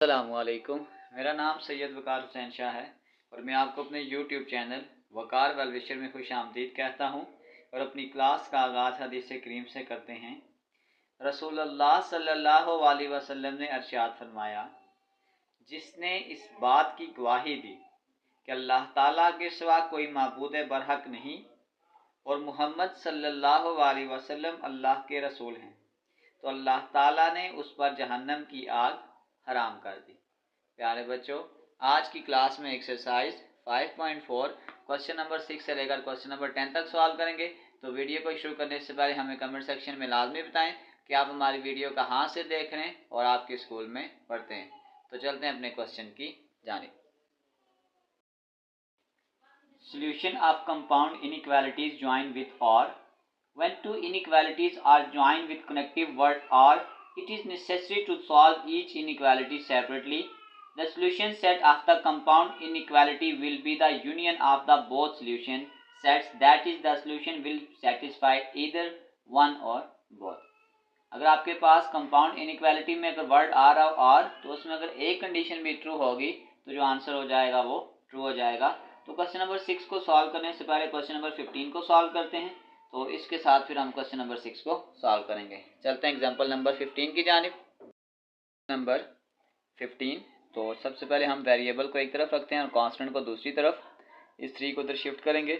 अस्सलामुअलैकुम। मेरा नाम सैयद वकार हुसैन शाह है और मैं आपको अपने यूट्यूब चैनल वकार वेल विशर में खुश आमदीद कहता हूँ और अपनी क्लास का आगाज़ हदीस करीम से करते हैं। रसूलुल्लाह सल्लल्लाहु अलैहि वसल्लम ने इरशाद फरमाया, जिसने इस बात की गवाही दी कि अल्लाह ताला के सिवा कोई माबूद बरहक नहीं और मोहम्मद सल्लल्लाहु अलैहि वसल्लम अल्लाह के रसूल हैं, तो अल्लाह ताला ने उस पर जहन्नम की आग हराम कर दी। प्यारे बच्चों, आज की क्लास में एक्सरसाइज 5.4 क्वेश्चन नंबर 6 से लेकर क्वेश्चन नंबर 10 तक सॉल्व करेंगे। तो वीडियो को शुरू करने से पहले हमें कमेंट सेक्शन में लाजमी बताएं कि आप हमारी वीडियो कहाँ से देख रहे हैं और आपके स्कूल में पढ़ते हैं। तो चलते हैं अपने क्वेश्चन की जानिब। Solution of compound inequalities joined with or. When two inequalities are joined with connective word or, it is necessary to solve each inequality separately. The solution set of the compound inequality will be the union of the both solution sets, that is, the solution will satisfy either one or both. अगर आपके पास compound inequality में अगर word आ रहा हो और, तो उसमें अगर एक कंडीशन भी ट्रू होगी तो जो आंसर हो जाएगा वो ट्रू हो जाएगा। तो क्वेश्चन नंबर 6 को सॉल्व करने से पहले क्वेश्चन नंबर 15 को सॉल्व करते हैं। तो इसके साथ फिर हम क्वेश्चन नंबर 6 को सॉल्व करेंगे। चलते हैं एग्जांपल नंबर 15 की जानिब। नंबर 15, तो सबसे पहले हम वेरिएबल को एक तरफ रखते हैं और कांस्टेंट को दूसरी तरफ। इस 3 को इधर शिफ्ट करेंगे।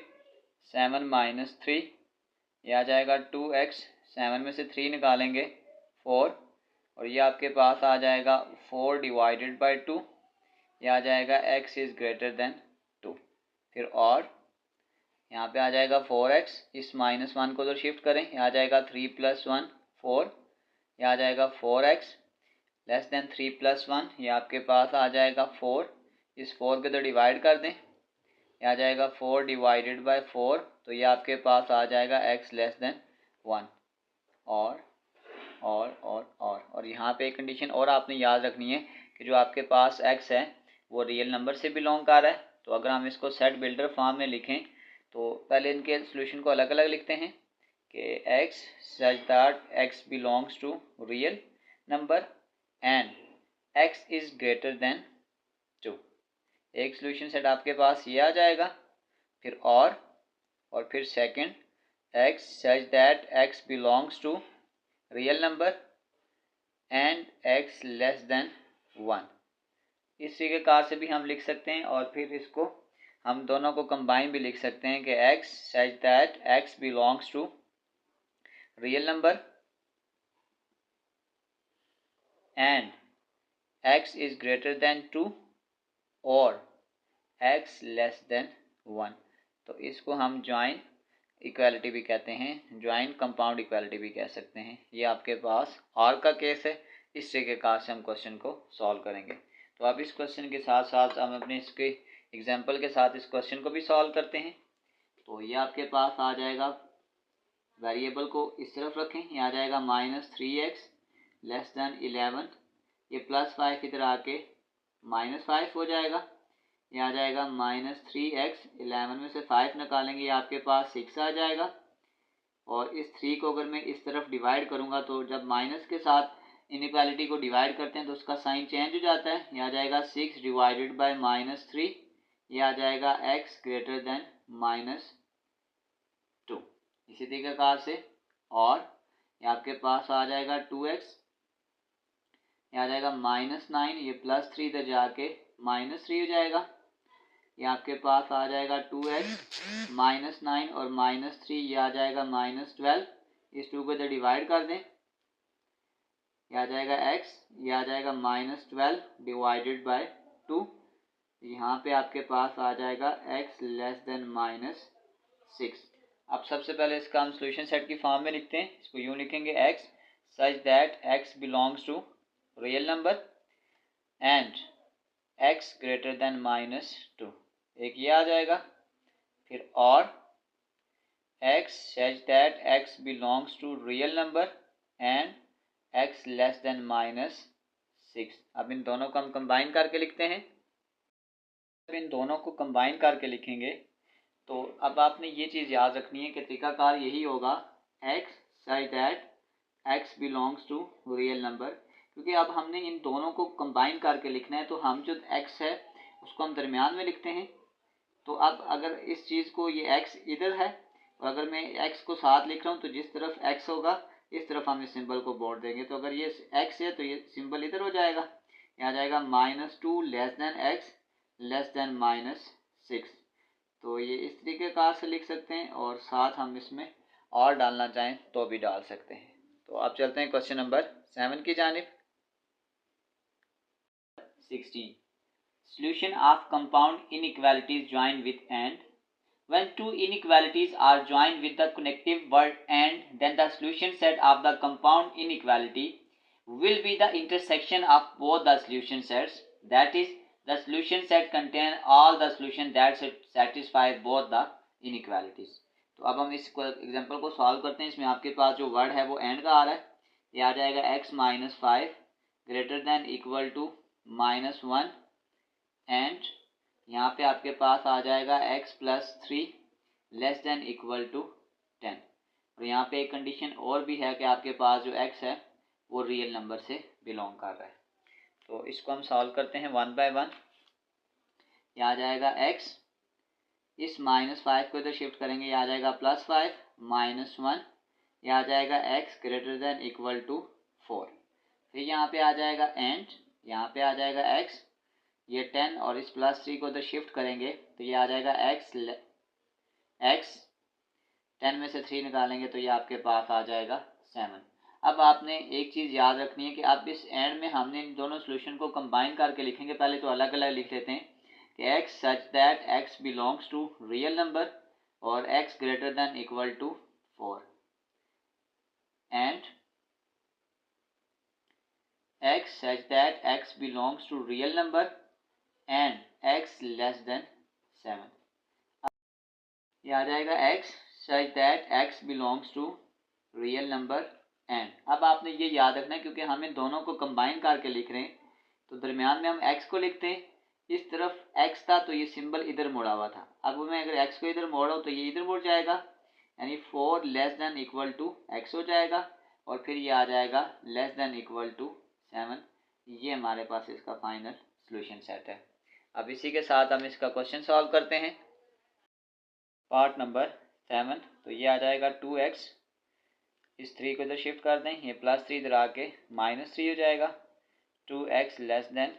7 - 3 ये आ जाएगा 2x। 7 में से 3 निकालेंगे 4 और ये आपके पास आ जाएगा 4 डिवाइडेड बाई 2। ये आ जाएगा x इज़ ग्रेटर देन 2। फिर और यहाँ पे आ जाएगा 4x। इस -1 को तो शिफ्ट करें, यहाँ आ जाएगा 3 + 1 4। ये आ जाएगा 4x लेस देन 3 + 1। ये आपके पास आ जाएगा 4। इस 4 को तो डिवाइड कर दें, ये आ जाएगा 4 डिवाइडेड बाई 4। तो ये आपके पास आ जाएगा x लेस देन 1। और यहाँ पे एक कंडीशन और आपने याद रखनी है कि जो आपके पास x है वो रियल नंबर से बिलोंग कर रहा है। तो अगर हम इसको सेट बिल्डर फॉर्म में लिखें तो पहले इनके सोल्यूशन को अलग अलग लिखते हैं कि x such that x belongs to real number and x is greater than 2। एक सोल्यूशन सेट आपके पास ये आ जाएगा। फिर और फिर second x such that x belongs to real number and x less than 1। इस तरीक़ेकार से भी हम लिख सकते हैं और फिर इसको हम दोनों को कंबाइन भी लिख सकते हैं कि x such that x belongs to real number and x is greater than 2 और x लेस देन 1। तो इसको हम जॉइन इक्वालिटी भी कहते हैं, जॉइंट कंपाउंड इक्वालिटी भी कह सकते हैं। ये आपके पास और का केस है। इस तरीक़ेकार से हम क्वेश्चन को सॉल्व करेंगे। तो अब इस क्वेश्चन के साथ साथ हम अपने इसके एग्जांपल के साथ इस क्वेश्चन को भी सॉल्व करते हैं। तो ये आपके पास आ जाएगा, वेरिएबल को इस तरफ रखें, ये आ जाएगा -3x लेस देन 11। ये +5 इधर आके -5 हो जाएगा। ये आ जाएगा -3x। 11 में से 5 निकालेंगे, ये आपके पास 6 आ जाएगा। और इस 3 को अगर मैं इस तरफ डिवाइड करूँगा तो जब माइनस के साथ इनइक्वालिटी को डिवाइड करते हैं तो उसका साइन चेंज हो जाता है। ये आ जाएगा 6 डिवाइडेड बाय -3। ये आ जाएगा x ग्रेटर देन -2। इसी तरीक़ेकार से और ये आपके पास आ जाएगा 2x। ये आ जाएगा -9। ये +3 इधर जाके -3 हो जाएगा। ये आपके पास आ जाएगा 2x -9 और -3 ये आ जाएगा -12। इस 2 को इधर डिवाइड कर दें, ये आ जाएगा x। ये आ जाएगा -12 डिवाइडेड बाय 2। यहाँ पे आपके पास आ जाएगा x लेस देन -6। अब सबसे पहले इसका हम सोल्यूशन सेट की फॉर्म में लिखते हैं। इसको यूँ लिखेंगे x such that x belongs to real number and x greater than -2। एक ये आ जाएगा। फिर और x such that x belongs to real number and x less than -6। अब इन दोनों को हम कंबाइन करके लिखते हैं। अब इन दोनों को कंबाइन करके लिखेंगे तो अब आपने ये चीज़ याद रखनी है कि तरीक़ाकार यही होगा, x such that x belongs to real number, क्योंकि अब हमने इन दोनों को कंबाइन करके लिखना है, तो हम जो x है उसको हम दरमियान में लिखते हैं। तो अब अगर इस चीज़ को, ये x इधर है और अगर मैं x को साथ लिख रहा हूँ तो जिस तरफ x होगा इस तरफ हम इस सिंबल को बोर्ड देंगे। तो अगर ये x है तो ये सिंबल इधर हो जाएगा, यहाँ जाएगा -2 less then x less than -6। तो ये इस तरीके कार से लिख सकते हैं, और साथ हम इसमें और डालना चाहें तो भी डाल सकते हैं। तो अब चलते हैं क्वेश्चन नंबर 7 की जानिब। 16. Solution of compound inequalities joined with and. When two inequalities are joined with the connective word and, then the solution set of the compound inequality will be the intersection of both the solution sets. That is, the solution set contain all the solution that satisfy both the inequalities. तो अब हम इस example को solve करते हैं। इसमें आपके पास जो वर्ड है वो एंड का आ रहा है, ये आ जाएगा x - 5 greater than equal to -1 and यहाँ पे आपके पास आ जाएगा x + 3 less than equal to 10। और यहाँ पे एक कंडीशन और भी है कि आपके पास जो x है वो रियल नंबर से बिलोंग कर रहा है। तो इसको हम सॉल्व करते हैं 1 बाय 1। यहाँ आ जाएगा x, इस -5 को इधर शिफ्ट करेंगे, यहाँ आ जाएगा +5 -1, यहाँ आ जाएगा x greater than equal to 4। फिर यहाँ पे आ जाएगा एंड, यहाँ पे आ जाएगा x, ये 10 और इस +3 को इधर शिफ्ट करेंगे तो ये आ जाएगा x 10 में से 3 निकालेंगे तो ये आपके पास आ जाएगा 7। अब आपने एक चीज़ याद रखनी है कि अब इस एंड में हमने इन दोनों सोल्यूशन को कंबाइन करके लिखेंगे। पहले तो अलग अलग लिख लेते हैं कि x such that x belongs to real number और x greater than equal to 4 and x such that x belongs to real number and x less than 7। ये आ जाएगा x such that x belongs to real number and। अब आपने ये याद रखना है क्योंकि हम इन दोनों को कंबाइन करके लिख रहे हैं, तो दरमियान में हम x को लिखते हैं। इस तरफ x था तो ये सिंबल इधर मुड़ा हुआ था, अब मैं अगर x को इधर मोड़ा तो ये इधर मुड़ जाएगा, यानी 4 less than equal to x हो जाएगा और फिर ये आ जाएगा लेस देन इक्वल टू 7। ये हमारे पास इसका फाइनल सॉल्यूशन सेट है। अब इसी के साथ हम इसका क्वेश्चन सॉल्व करते हैं। पार्ट नंबर 7, तो ये आ जाएगा 2x, इस 3 को इधर शिफ्ट कर दें, ये +3 इधर आके -3 हो जाएगा। 2x less than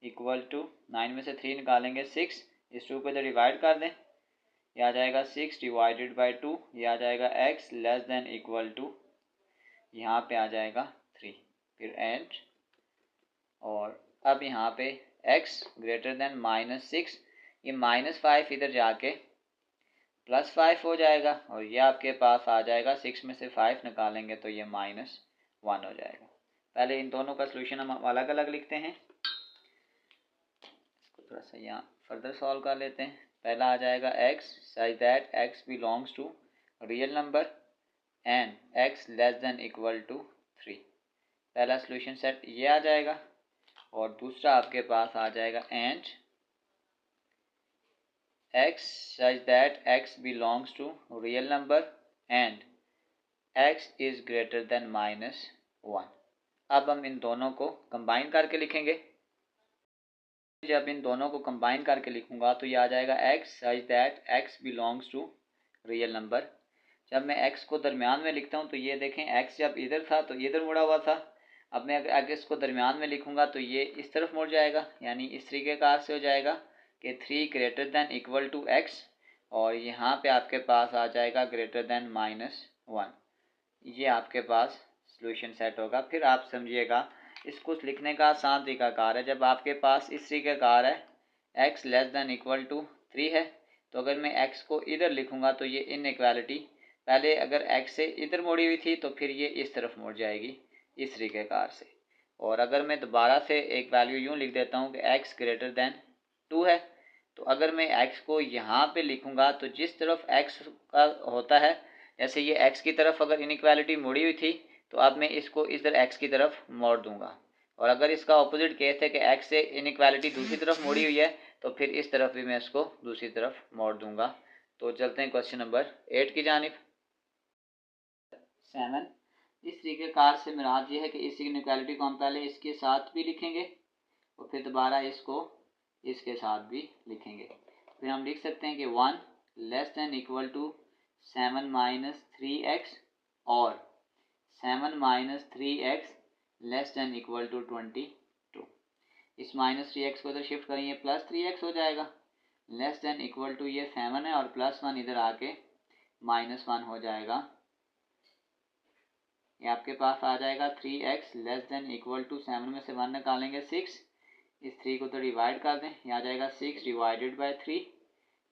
equal to 9 में से 3 निकालेंगे 6, इस 2 को इधर डिवाइड कर दें, ये आ जाएगा 6 डिवाइडेड बाई 2, ये आ जाएगा x less than equal to, यहाँ पे आ जाएगा 3, फिर एंड, और अब यहाँ पे x ग्रेटर देन -6, ये -5 इधर जाके +5 हो जाएगा और ये आपके पास आ जाएगा 6 में से 5 निकालेंगे तो ये -1 हो जाएगा। पहले इन दोनों का सॉल्यूशन हम अलग अलग लिखते हैं, इसको थोड़ा सा यहाँ फर्दर सॉल्व कर लेते हैं। पहला आ जाएगा x such that x belongs to real number and x less than equal to 3। पहला सॉल्यूशन सेट ये आ जाएगा और दूसरा आपके पास आ जाएगा and x such that x belongs to real number and x is greater than -1। अब हम इन दोनों को कंबाइन करके लिखेंगे। जब इन दोनों को कंबाइन करके लिखूंगा तो ये आ जाएगा x such that x belongs to real number। जब मैं x को दरमियान में लिखता हूँ तो ये देखें x जब इधर था तो इधर मुड़ा हुआ था, अब मैं अगर इसको दरमियान में लिखूंगा तो ये इस तरफ मुड़ जाएगा, यानी इस तरीके कार से हो जाएगा कि 3 greater than equal to x और यहाँ पे आपके पास आ जाएगा ग्रेटर देन -1। ये आपके पास सॉल्यूशन सेट होगा। फिर आप समझिएगा इसको लिखने का आसान तरीकाकार है। जब आपके पास इस तरीकाकार है x less than equal to 3 है, तो अगर मैं x को इधर लिखूंगा तो ये इनइक्वालिटी पहले अगर x से इधर मुड़ी हुई थी तो फिर ये इस तरफ मुड़ जाएगी इस तरीकेकार से। और अगर मैं दोबारा से एक वैल्यू यूँ लिख देता हूँ कि x ग्रेटर देन 2 है, तो अगर मैं x को यहाँ पे लिखूँगा तो जिस तरफ x का होता है, जैसे ये x की तरफ अगर इनइक्वालिटी मुड़ी हुई थी तो अब मैं इसको इधर x की तरफ मोड़ दूंगा, और अगर इसका ऑपोजिट केस है कि x से इनइक्वालिटी दूसरी तरफ मुड़ी हुई है तो फिर इस तरफ भी मैं इसको दूसरी तरफ मोड़ दूंगा। तो चलते हैं क्वेश्चन नंबर 8 की जानिब। 7, इस तरीक़ेकार से मुराद ये है कि इस इनइक्वालिटी को हम पहले इसके साथ भी लिखेंगे और फिर दोबारा इसको इसके साथ भी लिखेंगे। फिर हम लिख सकते हैं कि 1 less than equal to 7 minus 3x और 7 minus 3x less than equal to 22। इस माइनस 3x को इधर शिफ्ट करेंगे प्लस 3x हो जाएगा। लेस दैन इक्वल टू ये 7 है और प्लस 1 इधर आके माइनस 1 हो जाएगा। ये आपके पास आ जाएगा 3x less than equal to 7 में से 1 निकालेंगे 6। इस 3 को तो डिवाइड कर दें, ये आ जाएगा 6 divided by 3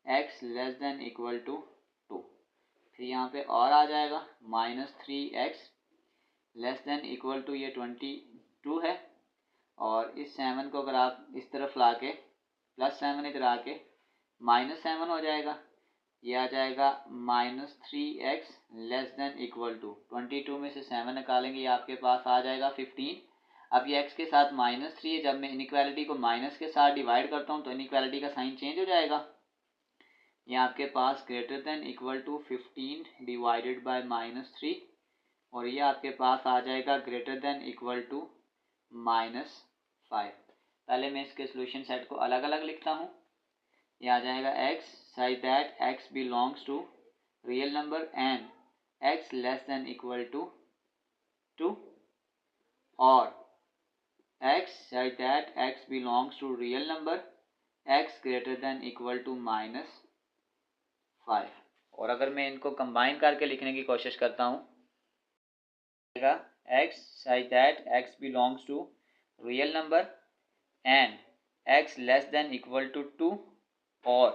x less than equal to 2। फिर यहाँ पे और आ जाएगा minus 3x less than equal to ये 22 है और इस 7 को अगर आप इस तरफ ला के प्लस 7 इधर आके माइनस 7 हो जाएगा। ये आ जाएगा minus 3x less than equal to 22 में से 7 निकालेंगे, ये आपके पास आ जाएगा 15। अब ये x के साथ माइनस 3 है, जब मैं इनइक्वालिटी को माइनस के साथ डिवाइड करता हूँ तो इनइक्वालिटी का साइन चेंज हो जाएगा। ये आपके पास greater than equal to 15 divided by minus 3 और ये आपके पास आ जाएगा greater than equal to minus 5। पहले मैं इसके सोल्यूशन सेट को अलग अलग लिखता हूँ। ये आ जाएगा x such that x belongs to real number and x less than equal to 2 और x such that x belongs to real number x greater than equal to minus 5। और अगर मैं इनको कंबाइन करके लिखने की कोशिश करता हूँ, x such that x belongs to real number and x less than equal to 2 और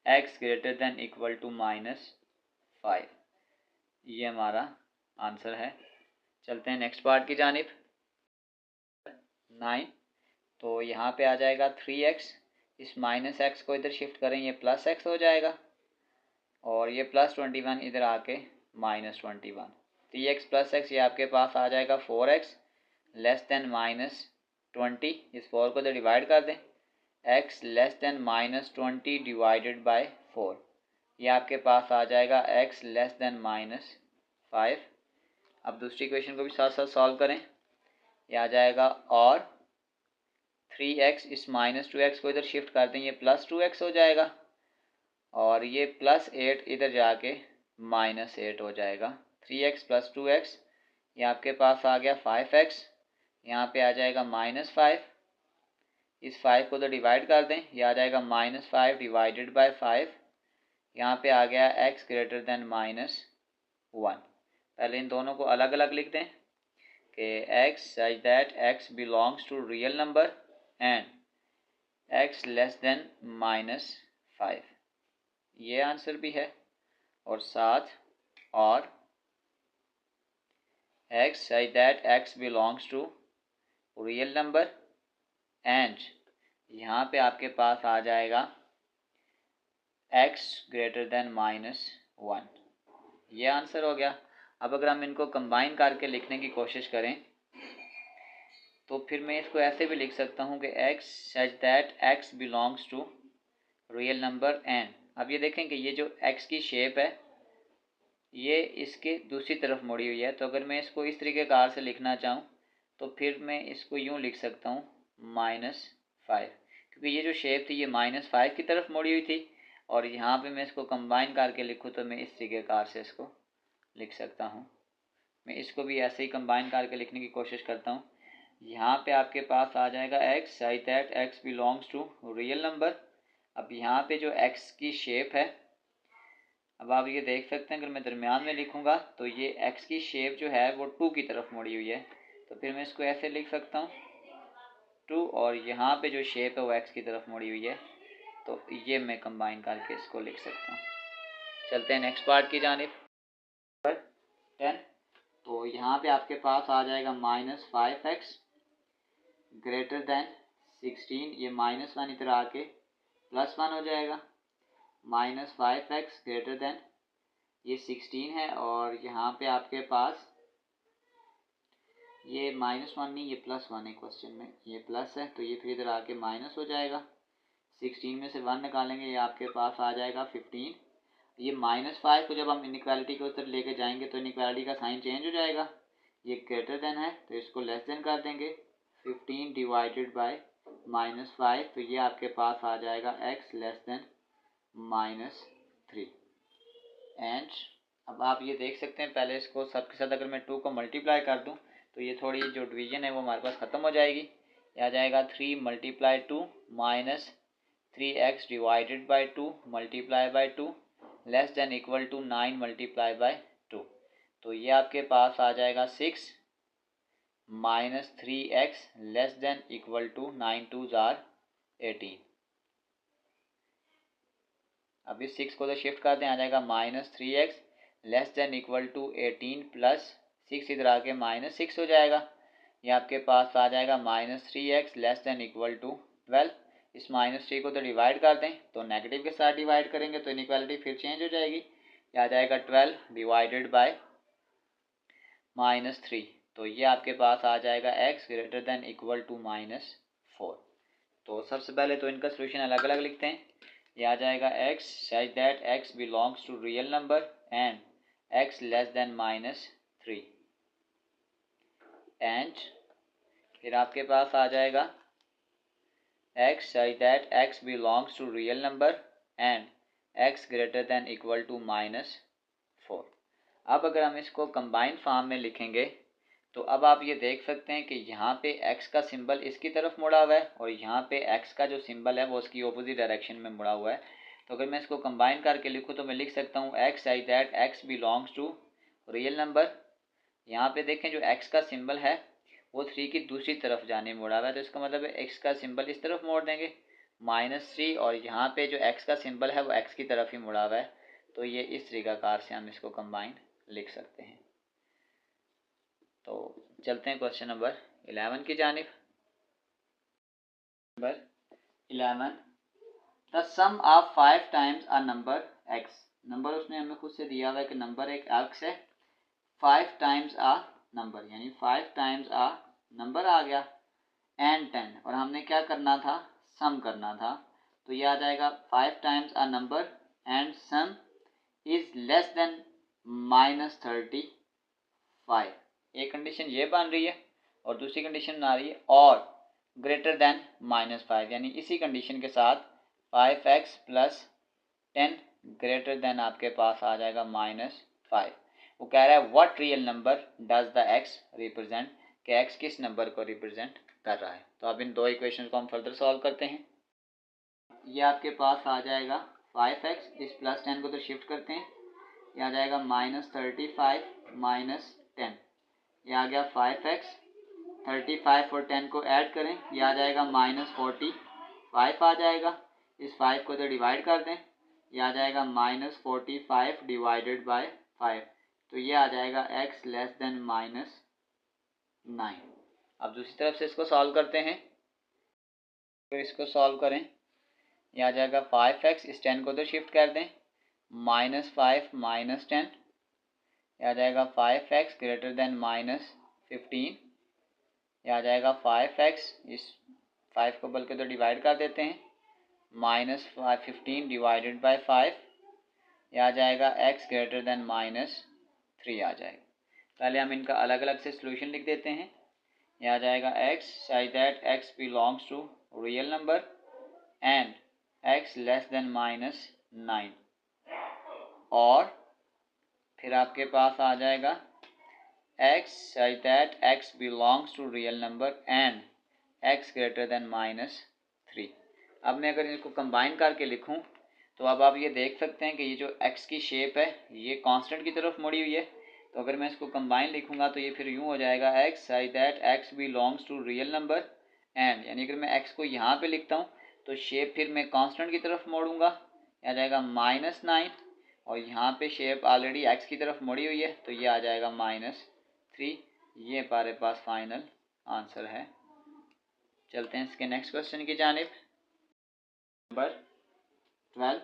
x greater than equal to minus 5। ये हमारा आंसर है। चलते हैं नेक्स्ट पार्ट की जानिब। 9 तो यहाँ पे आ जाएगा 3x, इस माइनस x को इधर शिफ्ट करें ये प्लस x हो जाएगा और ये प्लस 21 इधर आके माइनस 21। 3x प्लस x ये आपके पास आ जाएगा 4x लेस देन माइनस 20। इस 4 को इधर डिवाइड कर दें, x less than minus 20 divided by 4, ये आपके पास आ जाएगा x लेस देन माइनस 5। अब दूसरी इक्वेशन को भी साथ साथ सॉल्व करें। ये आ जाएगा और 3x इस माइनस 2x को इधर शिफ्ट कर दें, ये प्लस 2x हो जाएगा और ये प्लस 8 इधर जाके माइनस 8 हो जाएगा। 3x प्लस 2x ये आपके पास आ गया 5x, यहाँ पे आ जाएगा माइनस 5। इस 5 को तो डिवाइड कर दें, ये आ जाएगा माइनस 5 डिवाइडेड बाय 5, यहाँ पे आ गया x ग्रेटर देन माइनस 1। पहले इन दोनों को अलग अलग लिख दें कि x such that x belongs to real number and x less than minus 5, ये आंसर भी है। और साथ और x such that x belongs to real number and यहाँ पे आपके पास आ जाएगा x ग्रेटर देन माइनस 1, ये आंसर हो गया। अब अगर हम इनको कंबाइन करके लिखने की कोशिश करें तो फिर मैं इसको ऐसे भी लिख सकता हूँ कि x such that x belongs to real number and, अब ये देखें कि ये जो x की शेप है ये इसके दूसरी तरफ मुड़ी हुई है, तो अगर मैं इसको इस तरीके कार से लिखना चाहूँ तो फिर मैं इसको यूँ लिख सकता हूँ -5, क्योंकि ये जो शेप थी ये -5 की तरफ मुड़ी हुई थी और यहाँ पे मैं इसको कंबाइन करके लिखूँ तो मैं इस तरीके कार से इसको लिख सकता हूँ। मैं इसको भी ऐसे ही कंबाइन करके लिखने की कोशिश करता हूँ। यहाँ पे आपके पास आ जाएगा x such that x belongs to real number. अब यहाँ पे जो x की शेप है, अब आप ये देख सकते हैं अगर मैं दरमियान में लिखूँगा तो ये x की शेप जो है वो 2 की तरफ मुड़ी हुई है, तो फिर मैं इसको ऐसे लिख सकता हूँ 2 और यहाँ पे जो शेप है वो x की तरफ मुड़ी हुई है, तो ये मैं कंबाइन करके इसको लिख सकता हूँ। चलते हैं नेक्स्ट पार्ट की जानिब। 10 तो यहाँ पे आपके पास आ जाएगा -5x ग्रेटर देन 16, ये -1 इधर आके +1 हो जाएगा। -5x ग्रेटर देन ये 16 है और यहाँ पे आपके पास ये -1 नहीं ये +1 है, क्वेश्चन में ये प्लस है तो ये फिर इधर आके माइनस हो जाएगा। 16 में से 1 निकालेंगे, ये आपके पास आ जाएगा 15। ये -5 को जब हम इनइक्वालिटी के उधर लेके जाएंगे तो इनइक्वालिटी का साइन चेंज हो जाएगा। ये ग्रेटर देन है तो इसको लेस देन कर देंगे। 15 डिवाइडेड बाय -5, तो ये आपके पास आ जाएगा x लेस देन -3। एंड अब आप ये देख सकते हैं, पहले इसको सबके साथ अगर मैं 2 को मल्टीप्लाई कर दूं तो ये थोड़ी जो डिवीजन है वो हमारे पास ख़त्म हो जाएगी। ये आ जाएगा 3 multiply 2 minus 3x divided by 2 multiply by 2 less than equal to 9 multiply by 2। तो ये आपके पास आ जाएगा 6 minus 3x less than equal to 9 2 जार 18। अब इस 6 को तो शिफ्ट कर दें, आ जाएगा -3x less than equal to 18 plus 6 इधर आके -6 हो जाएगा। ये आपके पास आ जाएगा -3x less than equal to 12। इस -3 को तो डिवाइड कर दें, तो नेगेटिव के साथ डिवाइड करेंगे तो इनइक्वालिटी फिर चेंज हो जाएगी। ये आ जाएगा 12 डिवाइडेड बाय -3, तो ये आपके पास आ जाएगा x greater than equal to -4। तो सबसे पहले तो इनका सोल्यूशन अलग अलग लिखते हैं। ये आ जाएगा x such that x belongs to real number and x less than -3। And फिर आपके पास आ जाएगा x such that x belongs to real number and x greater than equal to -4। अब अगर हम इसको कंबाइन फॉर्म में लिखेंगे तो अब आप ये देख सकते हैं कि यहाँ पे x का सिंबल इसकी तरफ मुड़ा हुआ है और यहाँ पे x का जो सिंबल है वो उसकी ऑपोजिट डायरेक्शन में मुड़ा हुआ है। तो अगर मैं इसको कंबाइन करके लिखूँ तो मैं लिख सकता हूँ x such that x belongs to real number. यहाँ पे देखें जो x का सिंबल है वो 3 की दूसरी तरफ जाने मुड़ा हुआ है, तो इसका मतलब है x का सिंबल इस तरफ मोड़ देंगे -3, और यहाँ पे जो x का सिंबल है वो x की तरफ ही मुड़ा हुआ है। तो ये इस तरीकाकार से हम इसको कंबाइन लिख सकते हैं। तो चलते हैं क्वेश्चन नंबर 11 की जानिब। Number 11, the sum of 5 times a number x। Number उसने हमें खुद से दिया हुआ है कि नंबर एक x है, 5 टाइम्स अ नंबर यानी 5 टाइम्स अ नंबर आ गया एंड 10, और हमने क्या करना था, सम करना था। तो ये आ जाएगा 5 times a number and some is less than -35। एक कंडीशन ये बन रही है और दूसरी कंडीशन आ रही है और ग्रेटर देन -5, यानी इसी कंडीशन के साथ 5x प्लस 10 ग्रेटर देन आपके पास आ जाएगा -5। वो कह रहा है what real number does the x represent, कि x किस नंबर को रिप्रेजेंट कर रहा है। तो अब इन दो इक्वेशन को हम फर्दर सॉल्व करते हैं। ये आपके पास आ जाएगा 5x, इस प्लस 10 को तो शिफ्ट करते हैं, ये आ जाएगा -35 -10, ये आ गया 5x। 35 और 10 को ऐड करें, ये आ जाएगा -45 आ जाएगा। इस 5 को तो डिवाइड कर दें, ये आ जाएगा -45 डिवाइडेड बाय 5, तो ये आ जाएगा x लेस देन -9। अब दूसरी तरफ से इसको सॉल्व करते हैं, फिर इसको सॉल्व करें, ये आ जाएगा 5x, इस 10 को तो शिफ्ट कर दें, -5 -10, ये आ जाएगा 5x ग्रेटर देन -15, ये आ जाएगा 5x, इस 5 को बल्कि तो डिवाइड कर देते हैं, -15 डिवाइडेड बाय 5, ये आ जाएगा x ग्रेटर देन -3 आ जाएगा। पहले हम इनका अलग अलग से सॉल्यूशन लिख देते हैं। ये आ जाएगा x such that x belongs to real number and x less than -9, और फिर आपके पास आ जाएगा x such that x belongs to real number and x greater than -3। अब मैं अगर इसको कंबाइन करके लिखूं तो अब आप ये देख सकते हैं कि ये जो x की शेप है ये कांस्टेंट की तरफ मुड़ी हुई है। तो अगर मैं इसको कंबाइन लिखूंगा तो ये फिर यूं हो जाएगा x such that x belongs to real number and, यानी अगर मैं x को यहाँ पे लिखता हूँ तो शेप फिर मैं कांस्टेंट की तरफ मोड़ूंगा, आ जाएगा -9, और यहाँ पे शेप ऑलरेडी x की तरफ मुड़ी हुई है तो ये आ जाएगा -3। ये हमारे पास फाइनल आंसर है। चलते हैं इसके नेक्स्ट क्वेश्चन की जानिब। Number 12,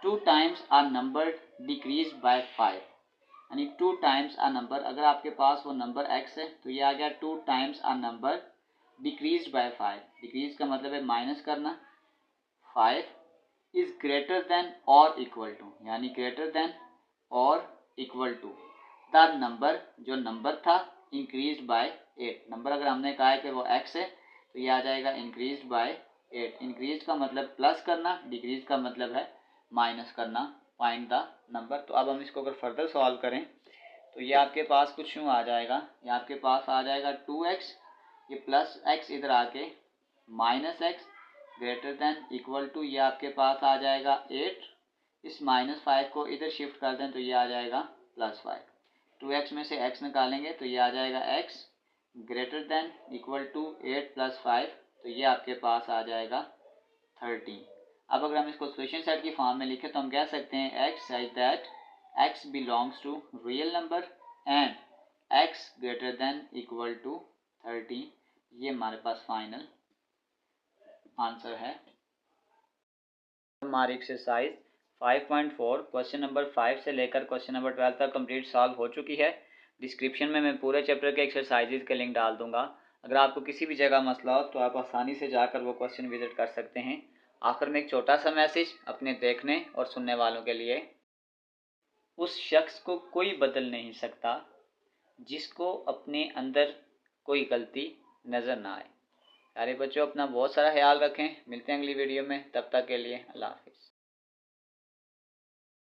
2 times a number decrease by 5, यानी 2 टाइम्स अ नंबर, अगर आपके पास वो नंबर x है तो ये आ गया 2 times a number decrease by 5। Decrease का मतलब है माइनस करना। 5 इज ग्रेटर देन और इक्वल टू, यानी ग्रेटर देन और इक्वल टू द नंबर, जो नंबर था इंक्रीज बाय 8। नंबर अगर हमने कहा है कि वो x है तो ये आ जाएगा इंक्रीज बाय 8। इंक्रीज का मतलब प्लस करना, डिक्रीज का मतलब है माइनस करना। Find the number. तो अब हम इसको अगर फर्दर सॉल्व करें तो ये आपके पास कुछ यूँ आ जाएगा, ये आपके पास आ जाएगा 2x, ये प्लस x इधर आके minus x greater than equal to, ये आपके पास आ जाएगा 8। इस -5 को इधर शिफ्ट कर दें तो ये आ जाएगा +5। 2x में से x निकालेंगे तो ये आ जाएगा x greater than equal to 8 + 5, तो ये आपके पास आ जाएगा 13। अब अगर हम इसको सोल्यूशन सेट की फॉर्म में लिखें तो हम कह सकते हैं x such that x belongs to real number and x greater than equal to 13। ये हमारे पास फाइनल आंसर है। हमारी एक्सरसाइज 5.4 क्वेश्चन नंबर 5 से लेकर क्वेश्चन नंबर 12 तक कंप्लीट सॉल्व हो चुकी है। डिस्क्रिप्शन में मैं पूरे चैप्टर के एक्सरसाइजेज के लिंक डाल दूंगा। अगर आपको किसी भी जगह मसला हो तो आप आसानी से जाकर वो क्वेश्चन विजिट कर सकते हैं। आखिर में एक छोटा सा मैसेज अपने देखने और सुनने वालों के लिए, उस शख्स को कोई बदल नहीं सकता जिसको अपने अंदर कोई गलती नज़र ना आए। प्यारे बच्चों, अपना बहुत सारा ख्याल रखें। मिलते हैं अगली वीडियो में, तब तक के लिए अल्लाह हाफिज़।